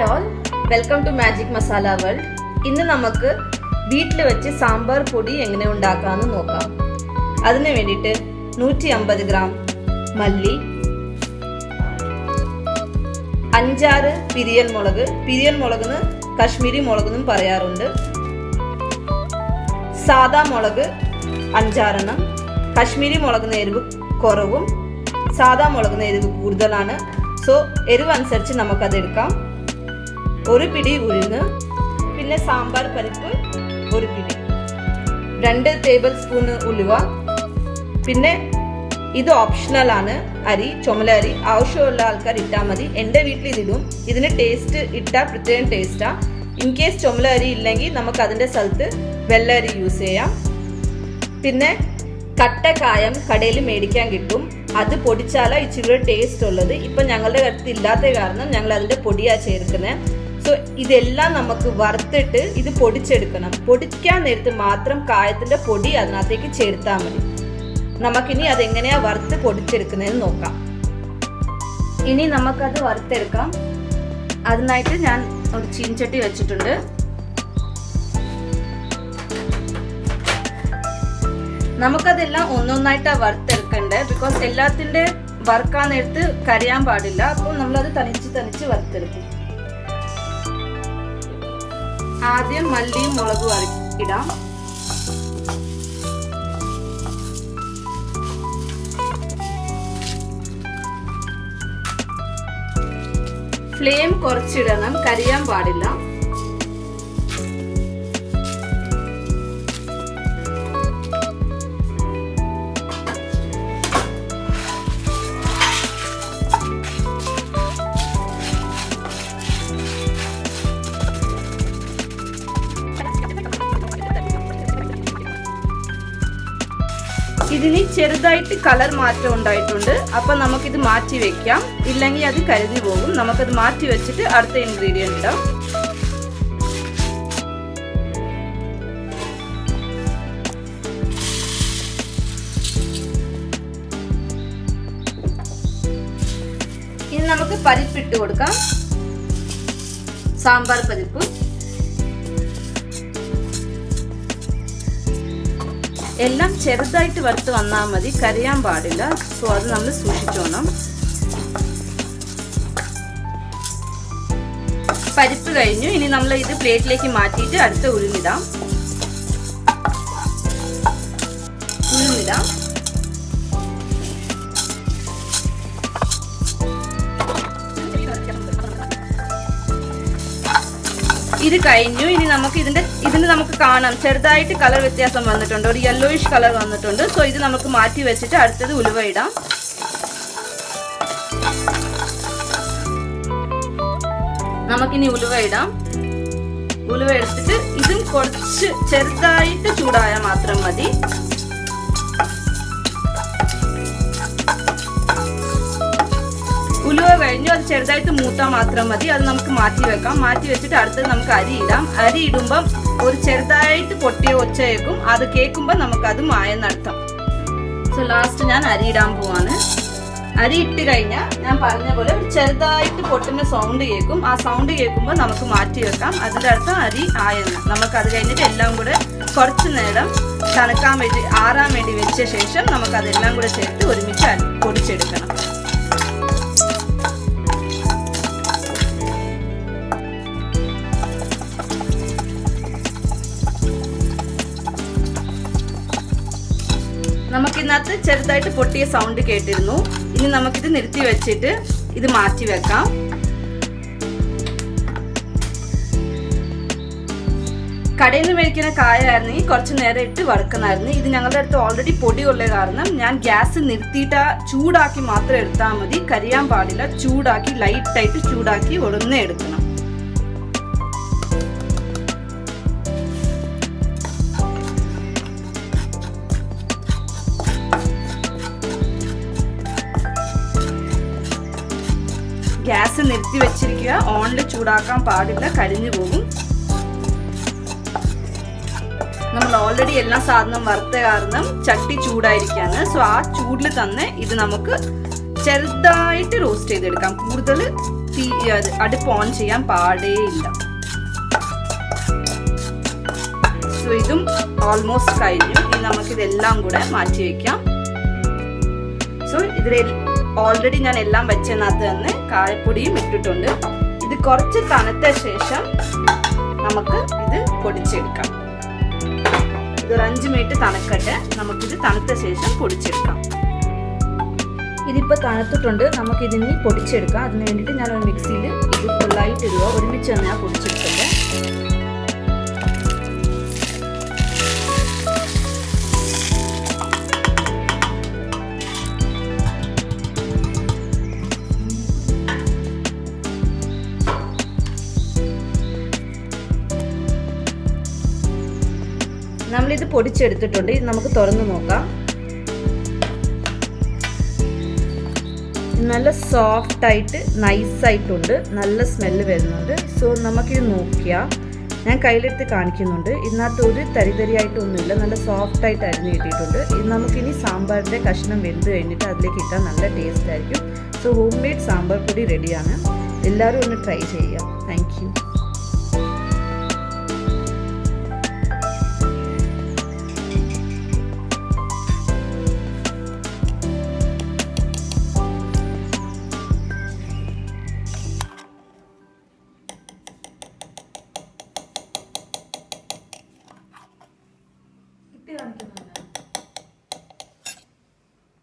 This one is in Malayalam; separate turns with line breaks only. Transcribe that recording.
Hi all, welcome to magic masala world. ഇന്ന് നമുക്ക് വീട്ടിൽ വെച്ച് സാമ്പാർ പൊടി എങ്ങനെ ഉണ്ടാക്കാമെന്ന് നോക്കാം. അതിന് വേണ്ടിയിട്ട് 150 ഗ്രാം മല്ലി, 5-6 പിരിയൽ മുളക് കശ്മീരി മുളകെന്നും പറയാറുണ്ട്. സാദാ മുളക് 5-6 കശ്മീരി മുളകിന് എരിവ് കുറവും സാദാ മുളകിന് എരിവ് കൂടുതലാണ്. സോ എരിവ് അനുസരിച്ച് നമുക്കത് എടുക്കാം. 1 പിടി ഉഴുന്ന്, പിന്നെ സാമ്പാർ പരിപ്പ് 1 പിടി, 2 ടേബിൾ സ്പൂൺ ഉലുവ, പിന്നെ ഇത് ഓപ്ഷണൽ ആണ്. അരി, ചുമല അരി ആവശ്യമുള്ള ആൾക്കാർ ഇട്ടാൽ മതി. എൻ്റെ വീട്ടിൽ ഇതിടും. ഇതിന് ടേസ്റ്റ് ഇട്ടാൽ പ്രത്യേകം ടേസ്റ്റാ. ഇൻ കേസ് ചുമല അരി ഇല്ലെങ്കിൽ നമുക്ക് അതിൻ്റെ സ്ഥലത്ത് വെള്ള അരി യൂസ് ചെയ്യാം. പിന്നെ കട്ടക്കായം കടയിൽ മേടിക്കാൻ കിട്ടും. അത് പൊടിച്ചാലാ ഇച്ചിരി ടേസ്റ്റ് ഉള്ളത്. ഇപ്പം ഞങ്ങളുടെ അടുത്ത് ഇല്ലാത്ത കാരണം ഞങ്ങൾ അതിൻ്റെ പൊടിയാണ് ചേർക്കുന്നത്. സോ ഇതെല്ലാം നമുക്ക് വറുത്തിട്ട് ഇത് പൊടിച്ചെടുക്കണം. പൊടിക്കാൻ നേരത്ത് മാത്രം കായത്തിൻ്റെ പൊടി അതിനകത്തേക്ക് ചേർത്താൽ മതി. നമുക്കിനി അതെങ്ങനെയാ വറുത്ത് പൊടിച്ചെടുക്കുന്നതെന്ന് നോക്കാം. ഇനി നമുക്കത് വറുത്തെടുക്കാം. അതിനായിട്ട് ഞാൻ ഒരു ചീൻചട്ടി വെച്ചിട്ടുണ്ട്. നമുക്കതെല്ലാം ഒന്നൊന്നായിട്ടാണ് വറുത്തെടുക്കേണ്ടത്. ബിക്കോസ് എല്ലാത്തിൻ്റെ വറുക്കാൻ നേരത്ത് കരിയാൻ പാടില്ല. അപ്പോൾ നമ്മളത് തനിച്ച് വറുത്തെടുക്കും. ആദ്യം മല്ലിയും മുളകും ഇടാം. ഫ്ലെയിം കുറച്ചിടണം, കരിയാൻ പാടില്ല. ഇതിന് ചെറുതായിട്ട് കളർ മാറ്റം ഉണ്ടായിട്ടുണ്ട്. അപ്പം നമുക്കിത് മാറ്റി വെക്കാം, ഇല്ലെങ്കിൽ അത് കരുതി പോകും. നമുക്കത് മാറ്റി വെച്ചിട്ട് അടുത്ത ഇൻഗ്രീഡിയൻ്റ് ഇടാം. ഇനി നമുക്ക് പരിപ്പിട്ട് കൊടുക്കാം. സാമ്പാർ പരിപ്പ് എല്ലാം ചെറുതായിട്ട് വറുത്ത് വന്നാൽ മതി, കരിയാൻ പാടില്ല. സോ അത് നമ്മൾ സൂക്ഷിച്ചോണം. പരിപ്പ് കഴിഞ്ഞു. ഇനി നമ്മൾ ഇത് പ്ലേറ്റിലേക്ക് മാറ്റിയിട്ട് അടുത്ത ഉഴുന്നിടാം. ഇത് കഴിഞ്ഞു. ഇനി നമുക്ക് ഇതിന് നമുക്ക് കാണാം ചെറുതായിട്ട് കളർ വ്യത്യാസം വന്നിട്ടുണ്ട്. ഒരു യെല്ലോയിഷ് കളർ വന്നിട്ടുണ്ട്. സോ ഇത് നമുക്ക് മാറ്റി വെച്ചിട്ട് അടുത്തത് ഉലുവ ഇടാം. നമുക്കിനി ഉലുവ ഇടാം. ഉലുവ എടുത്തിട്ട് ഇതും കുറച്ച് ചെറുതായിട്ട് ചൂടായാൽ മാത്രം മതി. ഉലുവ കഴിഞ്ഞു. അത് ചെറുതായിട്ട് മൂത്താൽ മാത്രം മതി. അത് നമുക്ക് മാറ്റി വെക്കാം. മാറ്റി വെച്ചിട്ട് അടുത്തത് നമുക്ക് അരി ഇടാം. അരി ഇടുമ്പം ഒരു ചെറുതായിട്ട് പൊട്ടിയ ഒച്ച കേൾക്കും. അത് കേൾക്കുമ്പോൾ നമുക്കത് മായെന്നർത്ഥം. സോ ലാസ്റ്റ് ഞാൻ അരി ഇടാൻ പോവാണ്. അരി ഇട്ട് കഴിഞ്ഞാൽ ഞാൻ പറഞ്ഞ പോലെ ഒരു ചെറുതായിട്ട് പൊട്ടുന്ന സൗണ്ട് കേൾക്കും. ആ സൗണ്ട് കേൾക്കുമ്പോൾ നമുക്ക് മാറ്റി വെക്കാം. അതിൻ്റെ അർത്ഥം അരി ആയെന്ന്. നമുക്കത് കഴിഞ്ഞിട്ട് എല്ലാം കൂടെ കുറച്ച് നേരം തണുക്കാൻ വേണ്ടി ആറാൻ വേണ്ടി വെച്ച ശേഷം നമുക്കതെല്ലാം കൂടെ ചേർത്ത് ഒരുമിച്ച് പൊടിച്ചെടുക്കണം. നമുക്കിന്നകത്ത് ചെറുതായിട്ട് പൊട്ടിയ സൗണ്ട് കേട്ടിരുന്നു. ഇനി നമുക്കിത് നിർത്തി വെച്ചിട്ട് ഇത് മാറ്റി വെക്കാം. കടയിൽ നിന്ന് മേടിക്കുന്ന കായായിരുന്നെങ്കിൽ കുറച്ച് നേരം ഇട്ട് വറുക്കുന്നതായിരുന്നു. ഇത് ഞങ്ങളുടെ അടുത്ത് ഓൾറെഡി പൊടിയുള്ള കാരണം ഞാൻ ഗ്യാസ് നിർത്തിയിട്ട് ചൂടാക്കി മാത്രം എടുത്താൽ മതി. കരിയാൻ പാടില്ല. ചൂടാക്കി ലൈറ്റായിട്ട് ചൂടാക്കി ഉടനെ എടുക്കണം. ഗ്യാസ് നിർത്തി വെച്ചിരിക്കുക. ഓണിൽ ചൂടാക്കാൻ പാടില്ല, കരിഞ്ഞു പോകും. നമ്മൾ ഓൾറെഡി എല്ലാ സാധനവും വറുത്ത കാരണം ചട്ടി ചൂടായിരിക്കാണ്. സോ ആ ചൂടിൽ തന്നെ ഇത് നമുക്ക് ചെറുതായിട്ട് റോസ്റ്റ് ചെയ്തെടുക്കാം. കൂടുതൽ അടുപ്പ് ഓൺ ചെയ്യാൻ പാടേയില്ല. സോ ഇതും ഓൾമോസ്റ്റ് കഴിഞ്ഞു. ഇനി നമുക്കിതെല്ലാം കൂടെ മാറ്റി വയ്ക്കാം. സോ ഇതിൽ ഓൾറെഡി ഞാൻ എല്ലാം വെച്ചതിനകത്ത് തന്നെ കായപ്പൊടിയും ഇട്ടിട്ടുണ്ട്. ഇത് കുറച്ച് തണുത്ത ശേഷം നമുക്ക് ഇത് പൊടിച്ചെടുക്കാം. ഇതൊരു 5 മിനിറ്റ് തണുക്കട്ടെ. നമുക്കിത് തണുത്ത ശേഷം പൊടിച്ചെടുക്കാം. ഇതിപ്പോൾ തണുത്തിട്ടുണ്ട്. നമുക്കിതിനി പൊടിച്ചെടുക്കാം. അതിന് വേണ്ടിയിട്ട് ഞാൻ ഒരു മിക്സിയിൽ ഇത് ഫുള്ളായിട്ട് ഇടുക. ഒരുമിച്ച് തന്നെ ഞാൻ പൊടിച്ചെടുക്കട്ടെ. നമ്മളിത് പൊടിച്ചെടുത്തിട്ടുണ്ട്. ഇത് നമുക്ക് തുറന്ന് നോക്കാം. നല്ല സോഫ്റ്റ് ആയിട്ട് നൈസായിട്ടുണ്ട്. നല്ല സ്മെല്ല് വരുന്നുണ്ട്. സോ നമുക്കിത് നോക്കിയാൽ ഞാൻ കയ്യിലെടുത്ത് കാണിക്കുന്നുണ്ട്. ഇതിനകത്ത് ഒരു തരിതരിയായിട്ടൊന്നുമില്ല. നല്ല സോഫ്റ്റ് ആയിട്ട് അരിഞ്ഞ് കിട്ടിയിട്ടുണ്ട്. ഇത് നമുക്കിനി സാമ്പാറിൻ്റെ കഷ്ണം വെന്ത് കഴിഞ്ഞിട്ട് അതിലേക്ക് ഇട്ടാൽ നല്ല ടേസ്റ്റ് ആയിരിക്കും. സോ ഹോം മെയ്ഡ് സാമ്പാർ പൊടി റെഡിയാണ്. എല്ലാവരും ഒന്ന് ട്രൈ ചെയ്യുക. Thank you.